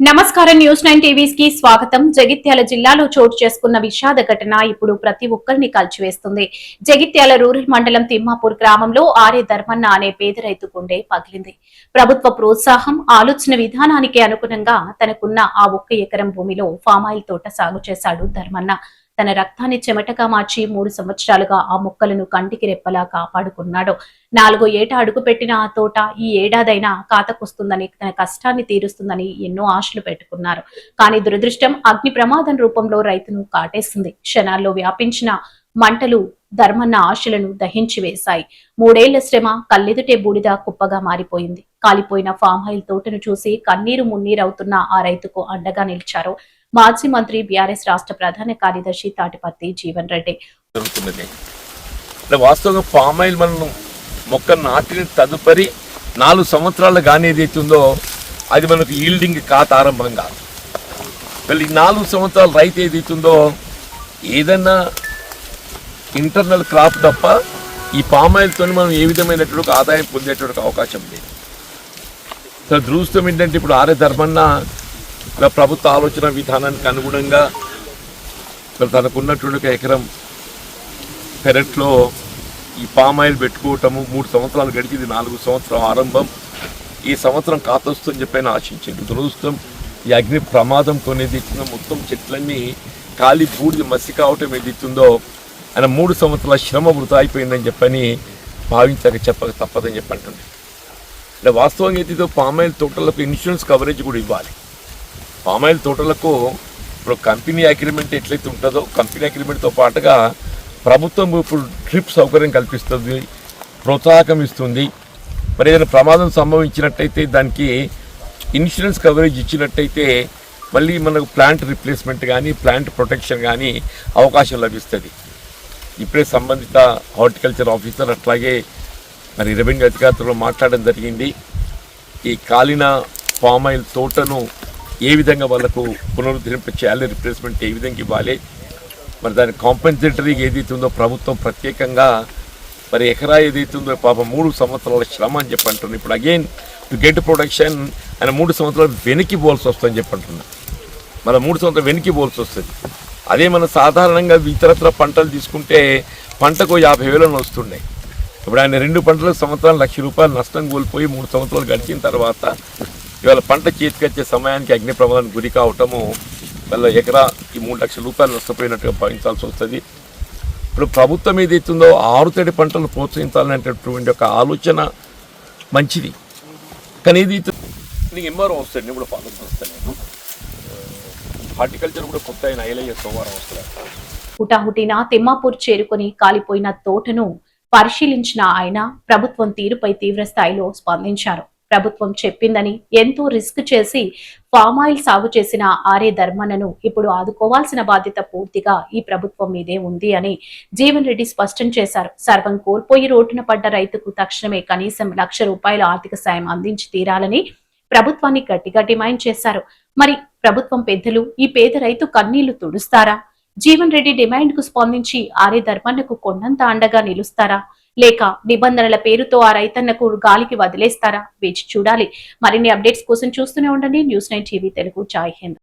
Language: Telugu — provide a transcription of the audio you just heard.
నమస్కారం న్యూస్ 9 టీవీస్ కి స్వాగతం. జగిత్యాల జిల్లాలో చోటు చేసుకున్న విషాద ఘటన ఇప్పుడు ప్రతి ఒక్కరిని కలిచివేస్తుంది. జగిత్యాల రూరల్ మండలం తిమ్మాపూర్ గ్రామంలో ఆర్య ధర్మన్న అనే పేద రైతు గుండె పగిలింది. ప్రభుత్వ ప్రోత్సాహం, ఆలోచన విధానానికి అనుగుణంగా తనకున్న ఆ 1 ఎకరం భూమిలో ఫామాయిల్ తోట సాగు చేశాడు ధర్మన్న. తన రక్తాన్ని చెమటగా మార్చి 3 సంవత్సరాలుగా ఆ మొక్కలను కంటికి రెప్పలా కాపాడుకున్నాడు. 4వ ఏట అడుగుపెట్టిన ఆ తోట ఈ ఏడాదైనా కాతకొస్తుందని, తన కష్టాన్ని తీరుస్తుందని ఎన్నో ఆశలు పెట్టుకున్నారు. కానీ దురదృష్టం అగ్ని ప్రమాదం రూపంలో రైతును కాటేసింది. క్షణాల్లో వ్యాపించిన మంటలు ధర్మన్న ఆశలను దహించి వేశాయి. 3 ఏళ్ల శ్రమ కళ్ళెదుటే బూడిద కుప్పగా మారిపోయింది. కాలిపోయిన ఫామ్ ఆయిల్ తోటను చూసి కన్నీరు మున్నీరవుతున్న ఆ రైతుకు అండగా నిలిచారు మాజీ మంత్రి, బీఆర్ఎస్ రాష్ట్ర ప్రధాన కార్యదర్శి తాటిపర్తి జీవన్ రెడ్డి. వాస్తవంగా ఫామ్ ఆయిల్ మనం మొక్క నాటిన తదుపరి 4 సంవత్సరాలు కానీ ఏదైతుందో అది మనకు ఈల్డింగ్ కాత ఆరంభం కాదు. ఈ 4 సంవత్సరాల రైతు ఏదైతుందో ఏదన్నా ఇంటర్నల్ క్రాప్ తప్ప ఈ పామ్ ఆయిల్తో మనం ఏ విధమైనటువంటి ఆదాయం పొందేటువంటి అవకాశం లేదు. సో దృష్టం ఏంటంటే ఇప్పుడు ఆర్య ధర్మన్న ప్రభుత్వ ఆలోచన విధానానికి అనుగుణంగా తనకున్నటువంటి 1 ఎకరం పెరట్లో ఈ పామ్ ఆయిల్ పెట్టుకోవటము 3 సంవత్సరాలు గడిచింది. 4వ సంవత్సరం ఆరంభం. ఈ సంవత్సరం కాతొస్తుందని చెప్పి ఆశించింది. దురదృష్టం ఈ అగ్ని ప్రమాదంతో ఏదైతుందో మొత్తం చెట్లన్నీ కాలి బూడిద మసి కావటం ఏదైతుందో ఆయన 3 సంవత్సరాల శ్రమ వృధా అయిపోయిందని చెప్పని భావించక చెప్పక తప్పదని చెప్పంటుంది. అంటే వాస్తవంగా ఏదైతే పామ్ ఆయిల్ తోటలకు ఇన్సూరెన్స్ కవరేజ్ కూడా ఇవ్వాలి. పామ్ ఆయిల్ తోటలకు ఇప్పుడు కంపెనీ అగ్రిమెంట్ ఎట్లయితే ఉంటుందో కంపెనీ అగ్రిమెంట్తో పాటుగా ప్రభుత్వం ఇప్పుడు డ్రిప్ సౌకర్యం కల్పిస్తుంది, ప్రోత్సాహకం ఇస్తుంది. మరి ఏదైనా ప్రమాదం సంభవించినట్టయితే దానికి ఇన్సూరెన్స్ కవరేజ్ ఇచ్చినట్టయితే మళ్ళీ మనకు ప్లాంట్ రిప్లేస్మెంట్ కానీ ప్లాంట్ ప్రొటెక్షన్ కానీ అవకాశం లభిస్తుంది. ఇప్పుడే సంబంధిత హార్టికల్చర్ ఆఫీసర్ అట్లాగే మరి రెవెన్యూ అధికారులతో మాట్లాడడం జరిగింది. ఈ కాలిన పామ్ ఆయిల్ తోటను ఏ విధంగా వాళ్ళకు పునరుద్ధరింప చేయాలి, రిప్లేస్మెంట్ ఏ విధంగా ఇవ్వాలి, మరి దాని కాంపెన్సేటరీగా ఏదైతుందో ప్రభుత్వం ప్రత్యేకంగా మరి ఎకరా ఏదైతుందో పాపం 3 సంవత్సరాల శ్రమ అని చెప్పి అంటున్నాను. ఇప్పుడు అగైన్ టు గెట్ ప్రొడక్షన్ ఆయన 3 సంవత్సరాలు వెనక్కి పోవాల్సి వస్తుందని చెప్పి అంటున్నాను. మన 3 సంవత్సరాలు వెనక్కి పోవాల్సి వస్తుంది. అదే మనం సాధారణంగా ఇతరత్ర పంటలు తీసుకుంటే పంటకు 50,000 వస్తుండే. ఇప్పుడు ఆయన 2 పంటలకు సంవత్సరాలు ₹1,00,000 నష్టం కోల్పోయి 3 సంవత్సరాలు గడిచిన తర్వాత ఇవాళ పంట చేతికొచ్చే సమయానికి అగ్ని ప్రమాదానికి గురి కావటము వాళ్ళ ఎకరాకి ₹3,00,000 నష్టపోయినట్టుగా భావించాల్సి వస్తుంది. ఇప్పుడు ప్రభుత్వం ఏదైతుందో ఆరుతడి పంటలు ప్రోత్సహించాలనేటటువంటి ఒక ఆలోచన మంచిది. కానీ ఇది నీకు ఎంఆర్ఓ వస్తాడు, నేను కూడా ఫాలో చేస్తాను. నేను హార్టికల్చర్ కూడా కొత్త అయిన ఐలయ్య సోమవారం వస్తాడు. హుటాహుటిన తిమ్మాపూర్ చేరుకొని కాలిపోయిన తోటను పరిశీలించిన ఆయన ప్రభుత్వం తీరుపై తీవ్ర స్థాయిలో స్పందించారు. ప్రభుత్వం చెప్పిందని ఎంతో రిస్క్ చేసి ఫామ్ ఆయిల్ సాగు చేసిన ఆర్య ధర్మన్నను ఇప్పుడు ఆదుకోవాల్సిన బాధ్యత పూర్తిగా ఈ ప్రభుత్వం మీదే ఉంది అని జీవన్ రెడ్డి స్పష్టం చేశారు. సర్వం కోల్పోయి రోడ్డున పడ్డ రైతుకు తక్షణమే కనీసం ₹1,00,000 ఆర్థిక సాయం అందించి తీరాలని ప్రభుత్వాన్ని గట్టిగా డిమాండ్ చేశారు. మరి ప్రభుత్వం పెద్దలు ఈ పేద రైతు కన్నీళ్లు తుడుస్తారా? జీవన్ రెడ్డి డిమాండ్ కు స్పందించి ఆర్య ధర్మన్నకు కొండంత అండగా నిలుస్తారా, లేక నిబంధనల పేరుతో ఆ రైతన్నకు గాలికి వదిలేస్తారా? వేచి చూడాలి. మరిన్ని అప్డేట్స్ కోసం చూస్తూనే ఉండండి న్యూస్ 9 టీవీ తెలుగు. జై హింద్.